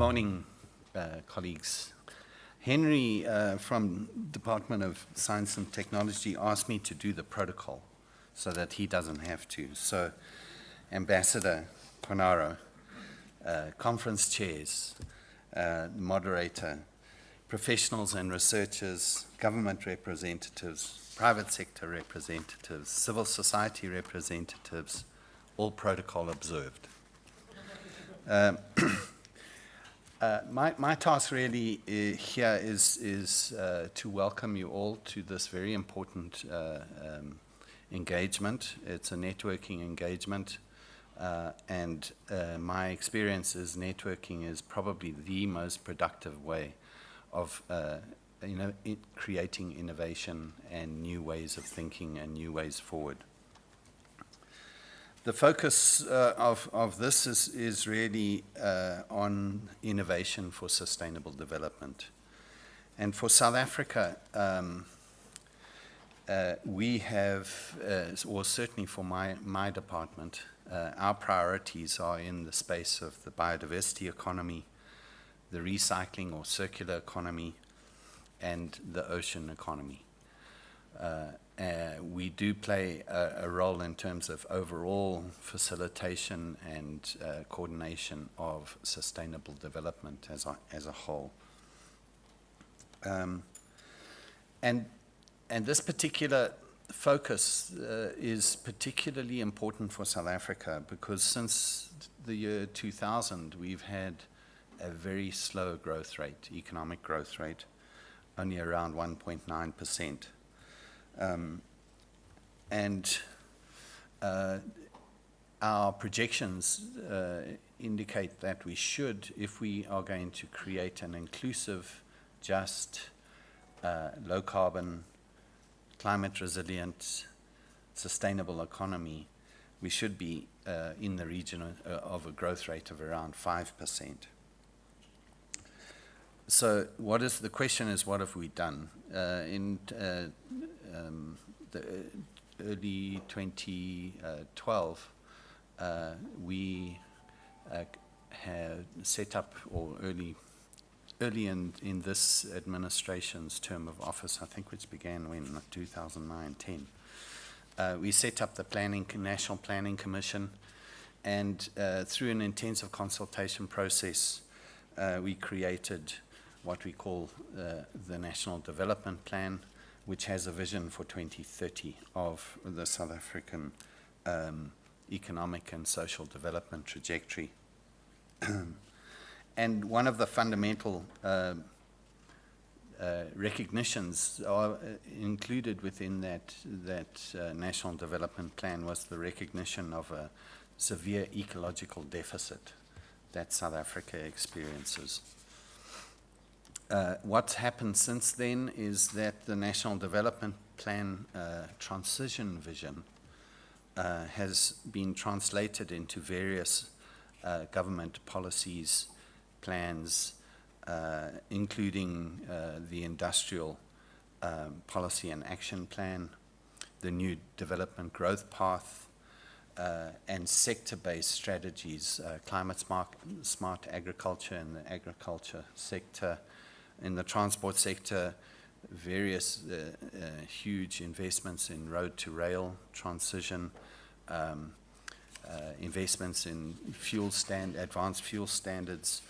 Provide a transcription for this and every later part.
morning, colleagues. Henry from Department of Science and Technology asked me to do the protocol so that he doesn't have to. So, Ambassador Ponaro, conference chairs, moderator, professionals and researchers, government representatives, private sector representatives, civil society representatives, all protocol observed. My task really here is to welcome you all to this very important engagement. It's a networking engagement, and my experience is networking is probably the most productive way of creating innovation and new ways of thinking and new ways forward. The focus of this is really on innovation for sustainable development. And for South Africa, we have, or certainly for my department, our priorities are in the space of the biodiversity economy, the recycling or circular economy, and the ocean economy. We do play a role in terms of overall facilitation and coordination of sustainable development as a whole. And this particular focus is particularly important for South Africa because since the year 2000, we've had a very slow growth rate, economic growth rate, only around 1.9%. And our projections indicate that we should, if we are going to create an inclusive, just, low carbon, climate resilient, sustainable economy, we should be in the region of a growth rate of around 5%. So the question is, what have we done? In the early 2012, we had set up, or early in this administration's term of office, I think, which began when 2009-10, we set up the National Planning Commission, and through an intensive consultation process, we created what we call the National Development Plan, which has a vision for 2030 of the South African economic and social development trajectory. And one of the fundamental recognitions are included within that National Development Plan was the recognition of a severe ecological deficit that South Africa experiences. What's happened since then is that the National Development Plan transition vision has been translated into various government policies, plans, including the Industrial Policy and Action Plan, the New Development Growth Path, and sector-based strategies, climate smart agriculture in the agriculture sector. In the transport sector, various huge investments in road-to-rail transition, investments in advanced fuel standards,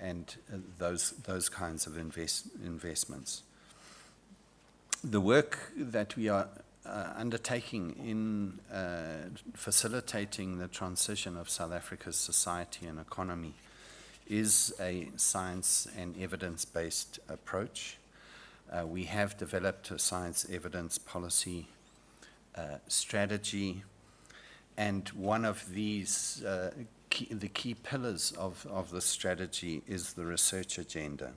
and those kinds of investments. The work that we are undertaking in facilitating the transition of South Africa's society and economy is a science and evidence-based approach. We have developed a science evidence policy strategy, and one of these, the key pillars of the strategy is the research agenda.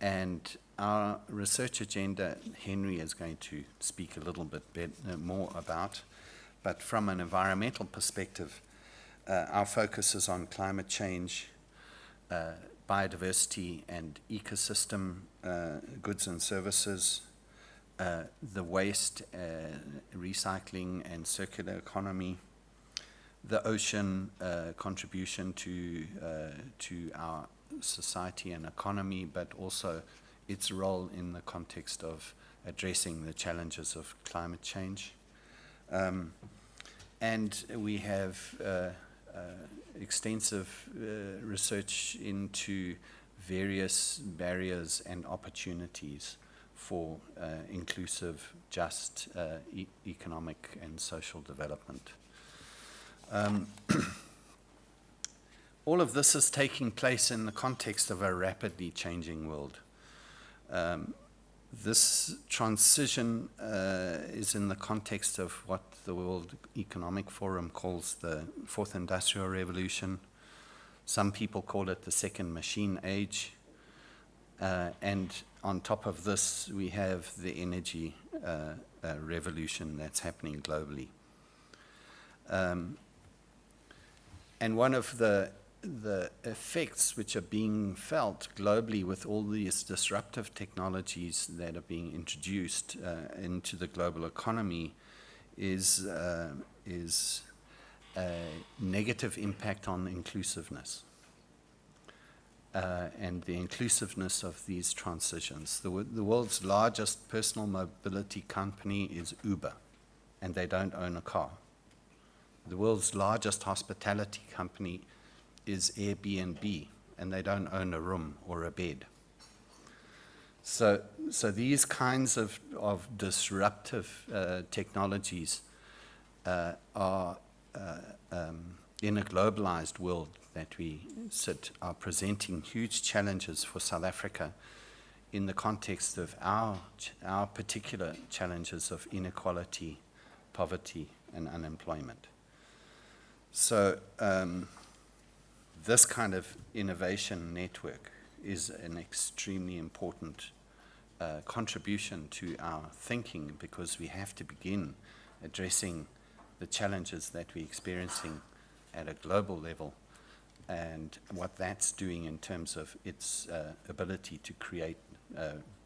And our research agenda, Henry is going to speak a little bit more about, but from an environmental perspective, our focus is on climate change, biodiversity and ecosystem goods and services, the waste, recycling and circular economy, the ocean contribution to our society and economy, but also its role in the context of addressing the challenges of climate change. And we have extensive research into various barriers and opportunities for inclusive, just economic and social development. All of this is taking place in the context of a rapidly changing world. This transition is in the context of what the World Economic Forum calls the Fourth Industrial Revolution. Some people call it the Second Machine Age. And on top of this, we have the energy revolution that's happening globally. And one of the effects which are being felt globally with all these disruptive technologies that are being introduced into the global economy is a negative impact on inclusiveness and the inclusiveness of these transitions. The world's largest personal mobility company is Uber, and they don't own a car. The world's largest hospitality company is Airbnb, and they don't own a room or a bed. So these kinds of disruptive technologies are in a globalized world that we sit are presenting huge challenges for South Africa in the context of our particular challenges of inequality, poverty, and unemployment. So this kind of innovation network is an extremely important contribution to our thinking, because we have to begin addressing the challenges that we're experiencing at a global level and what that's doing in terms of its ability to create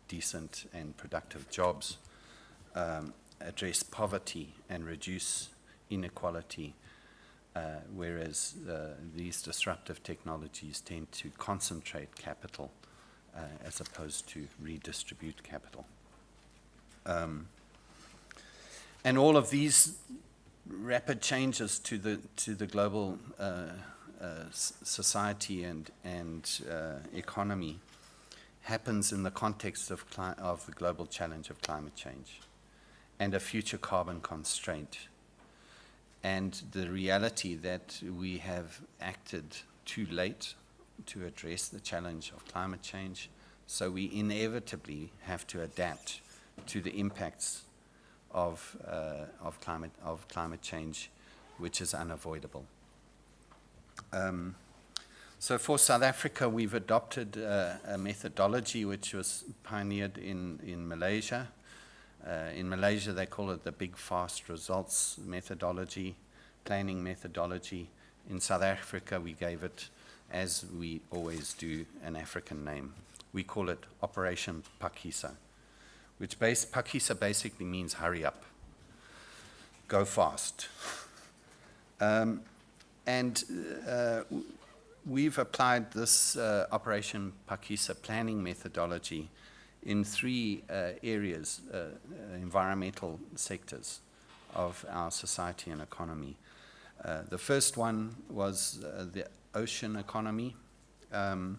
decent and productive jobs, address poverty and reduce inequality, whereas these disruptive technologies tend to concentrate capital as opposed to redistribute capital. And all of these rapid changes to the global society and economy happens in the context of the global challenge of climate change and a future carbon constraint, and the reality that we have acted too late to address the challenge of climate change, so we inevitably have to adapt to the impacts of climate change, which is unavoidable. So for South Africa, we've adopted a methodology which was pioneered in Malaysia. In Malaysia, they call it the Big Fast Results methodology, planning methodology. In South Africa, we gave it, as we always do, an African name. We call it Operation Phakisa, which Phakisa basically means hurry up, go fast. We've applied this Operation Phakisa planning methodology in three areas, environmental sectors of our society and economy. The first one was the ocean economy. In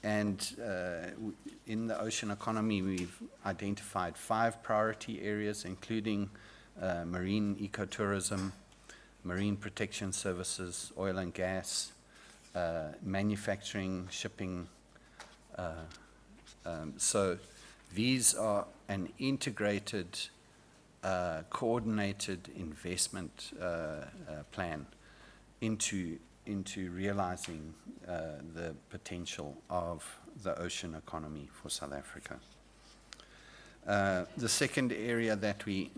the ocean economy, we've identified 5 priority areas, including marine ecotourism, marine protection services, oil and gas, manufacturing, shipping. So these are an integrated, coordinated investment plan into realizing the potential of the ocean economy for South Africa. The second area that we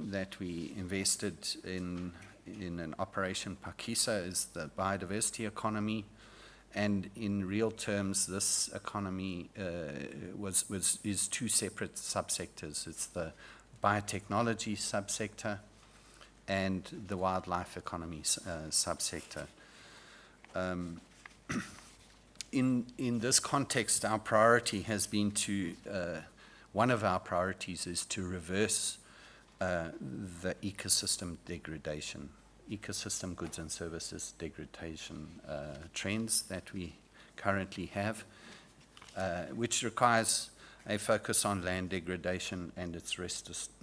invested in an Operation Phakisa is the biodiversity economy. And in real terms, this economy is 2 separate subsectors. It's the biotechnology subsector and the wildlife economy subsector. In this context, our priority has been to, one of our priorities is to reverse the ecosystem degradation, ecosystem goods and services degradation trends that we currently have, which requires a focus on land degradation and its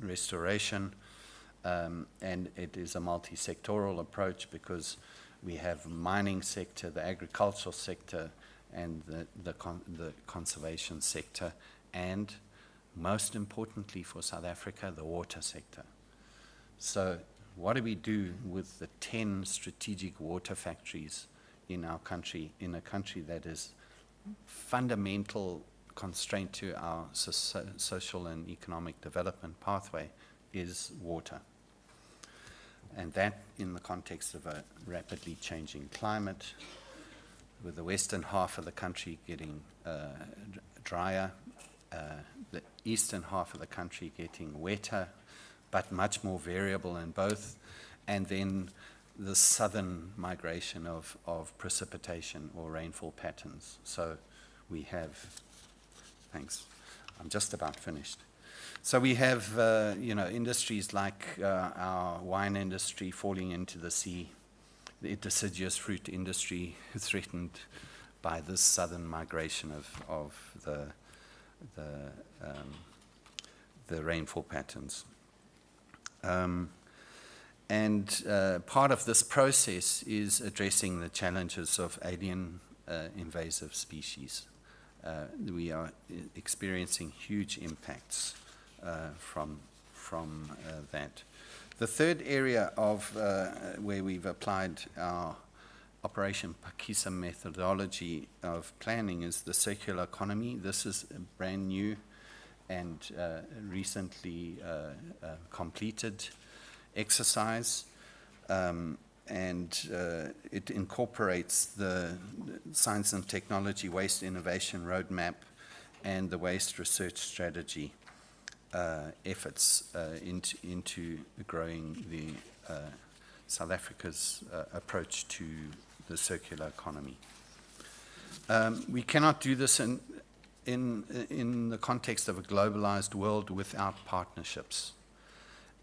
restoration. And it is a multi-sectoral approach because we have mining sector, the agricultural sector, and the conservation sector, and most importantly for South Africa, the water sector. So what do we do with the 10 strategic water factories in our country, in a country that is fundamental constraint to our social and economic development pathway is water? And that in the context of a rapidly changing climate, with the western half of the country getting drier, the eastern half of the country getting wetter, but much more variable in both, and then the southern migration of precipitation or rainfall patterns. So we have, thanks, I'm just about finished. So we have, industries like our wine industry falling into the sea, the deciduous fruit industry threatened by this southern migration of the rainfall patterns. And part of this process is addressing the challenges of alien invasive species. We are experiencing huge impacts from that. The third area of where we've applied our Operation Phakisa methodology of planning is the circular economy. This is a brand new and recently completed exercise, and it incorporates the science and technology waste innovation roadmap and the waste research strategy efforts into growing the South Africa's approach to the circular economy. We cannot do this in the context of a globalized world without partnerships.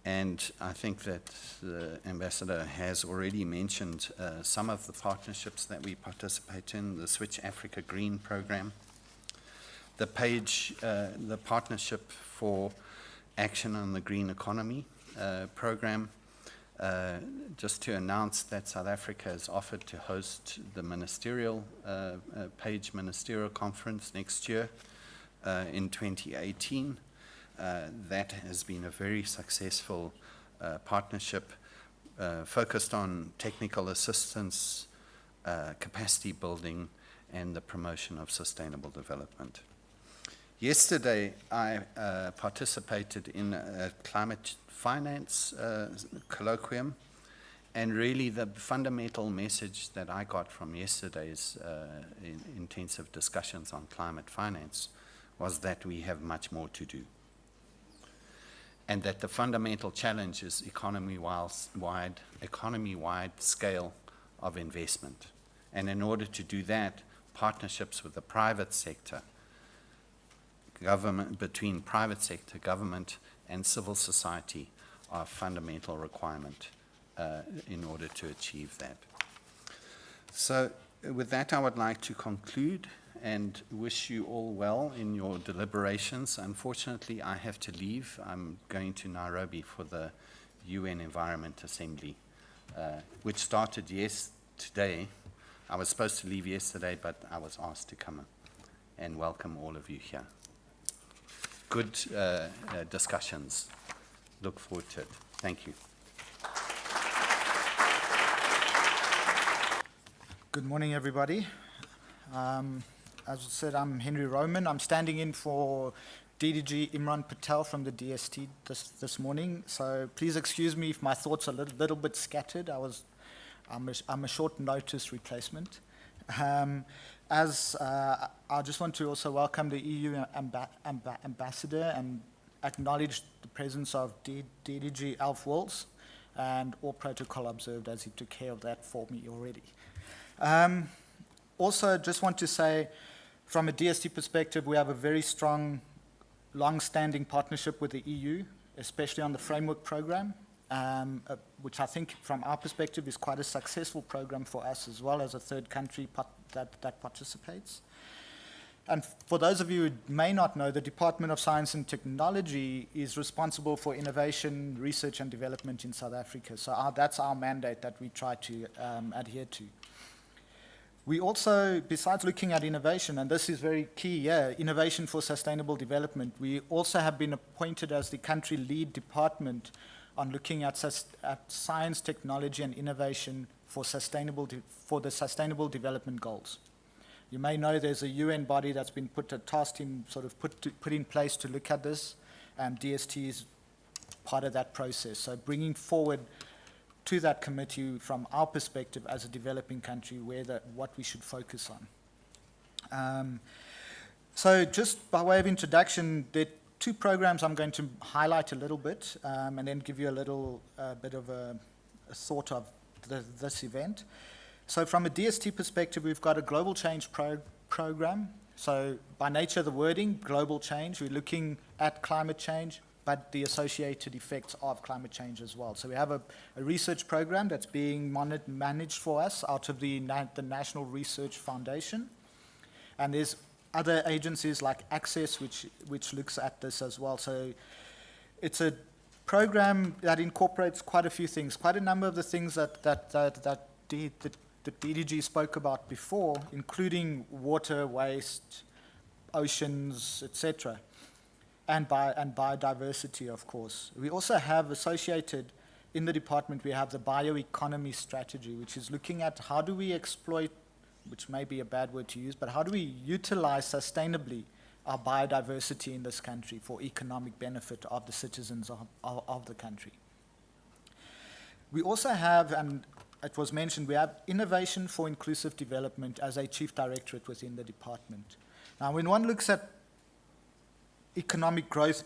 And I think that the Ambassador has already mentioned some of the partnerships that we participate in, the Switch Africa Green program, the Partnership for Action on the Green Economy program, just to announce that South Africa has offered to host the ministerial, Page Ministerial Conference next year in 2018. That has been a very successful partnership focused on technical assistance, capacity building, and the promotion of sustainable development. Yesterday, I participated in a climate finance colloquium, and really the fundamental message that I got from yesterday's intensive discussions on climate finance was that we have much more to do, and that the fundamental challenge is economy-wide scale of investment. And in order to do that, partnerships with the private sector, between private sector, government, and civil society are a fundamental requirement in order to achieve that. So with that, I would like to conclude and wish you all well in your deliberations. Unfortunately, I have to leave. I'm going to Nairobi for the UN Environment Assembly, which started today. I was supposed to leave yesterday, but I was asked to come and welcome all of you here. Good discussions. Look forward to it. Thank you. Good morning, everybody. As I said, I'm Henry Roman. I'm standing in for DDG Imran Patel from the DST this morning. So please excuse me if my thoughts are a little bit scattered. I'm a short notice replacement. I just want to also welcome the EU ambassador and acknowledge the presence of DDG Alf Walls, and all protocol observed, as he took care of that for me already. Also, just want to say, from a DST perspective, we have a very strong, long-standing partnership with the EU, especially on the framework program, which I think, from our perspective, is quite a successful program for us, as well as a third country that participates. And for those of you who may not know, the Department of Science and Technology is responsible for innovation, research and development in South Africa. So that's our mandate that we try to adhere to. We also, besides looking at innovation, and this is very key, innovation for sustainable development, we also have been appointed as the country lead department on looking at science, technology and innovation for the Sustainable Development Goals. You may know there's a UN body that's been put in place to look at this, and DST is part of that process. So bringing forward to that committee, from our perspective as a developing country, what we should focus on. So just by way of introduction, there are two programs I'm going to highlight a little bit, and then give you a little bit of a thought of this event. So from a DST perspective, we've got a global change program. So by nature, the wording, global change, we're looking at climate change, but the associated effects of climate change as well. So we have a research program that's being managed for us out of the National Research Foundation. And there's other agencies like Access, which looks at this as well. So it's a program that incorporates quite a few things, quite a number of the things that the DDG spoke about before, including water, waste, oceans, etc., and biodiversity, of course. We also have associated in the department, we have the Bioeconomy Strategy, which is looking at how do we exploit, which may be a bad word to use, but how do we utilize sustainably our biodiversity in this country for economic benefit of the citizens of the country. We also have, and it was mentioned, we have Innovation for Inclusive Development as a chief directorate within the department. Now, when one looks at economic growth,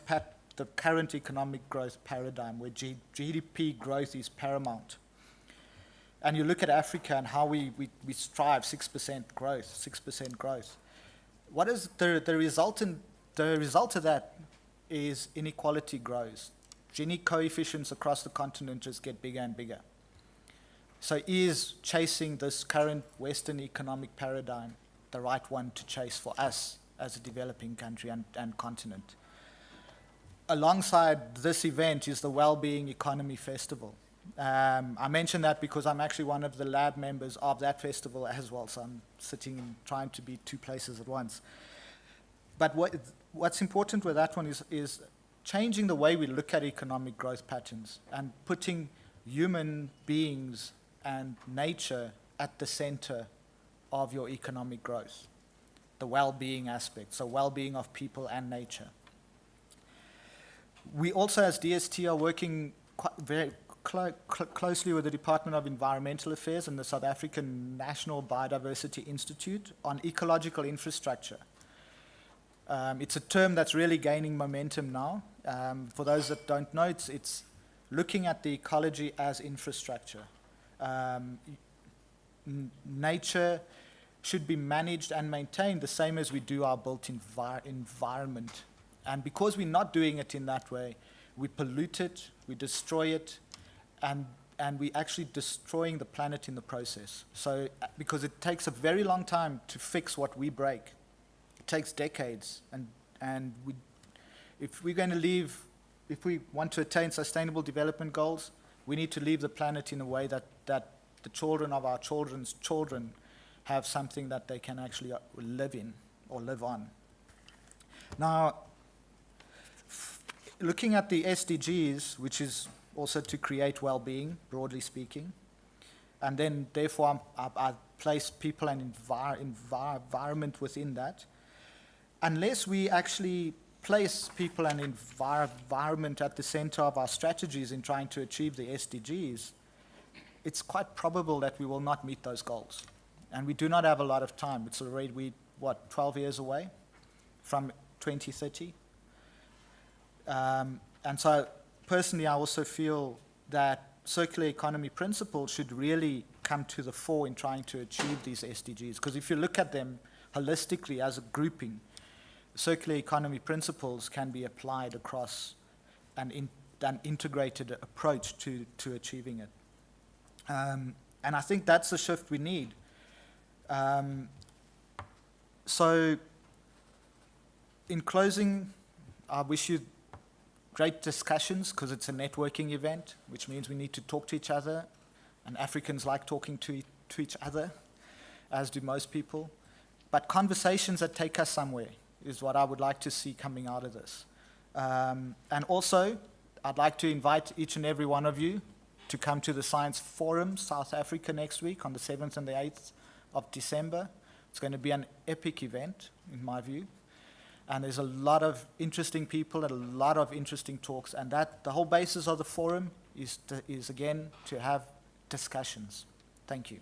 the current economic growth paradigm, where GDP growth is paramount, and you look at Africa and how we strive 6% growth, what is the result? The result of that is inequality grows. Gini coefficients across the continent just get bigger and bigger. So is chasing this current Western economic paradigm the right one to chase for us as a developing country and continent? Alongside this event is the Wellbeing Economy Festival. I mention that because I'm actually one of the lab members of that festival as well, so I'm sitting and trying to be two places at once. But what's important with that one is changing the way we look at economic growth patterns and putting human beings and nature at the center of your economic growth, the well-being aspect, so well-being of people and nature. We also, as DST, are working very closely with the Department of Environmental Affairs and the South African National Biodiversity Institute on ecological infrastructure. It's a term that's really gaining momentum now. For those that don't know, it's looking at the ecology as infrastructure. Nature should be managed and maintained the same as we do our built environment. And because we're not doing it in that way, we pollute it, we destroy it, and we're actually destroying the planet in the process. So, because it takes a very long time to fix what we break. It takes decades, and if we're going to leave, if we want to attain sustainable development goals, we need to leave the planet in a way that the children of our children's children have something that they can actually live in or live on. Now, looking at the SDGs, which is also to create well-being, broadly speaking, and then therefore I place people and environment within that. Unless we actually place people and environment at the center of our strategies in trying to achieve the SDGs, it's quite probable that we will not meet those goals. And we do not have a lot of time. It's already, 12 years away from 2030? And so personally, I also feel that circular economy principles should really come to the fore in trying to achieve these SDGs. Because if you look at them holistically as a grouping, circular economy principles can be applied across an integrated approach to achieving it. And I think that's the shift we need. So in closing, I wish you great discussions, because it's a networking event, which means we need to talk to each other, and Africans like talking to each other, as do most people. But conversations that take us somewhere is what I would like to see coming out of this. And also, I'd like to invite each and every one of you to come to the Science Forum South Africa next week on the 7th and the 8th of December. It's going to be an epic event, in my view. And there's a lot of interesting people and a lot of interesting talks. And that the whole basis of the forum is again, to have discussions. Thank you.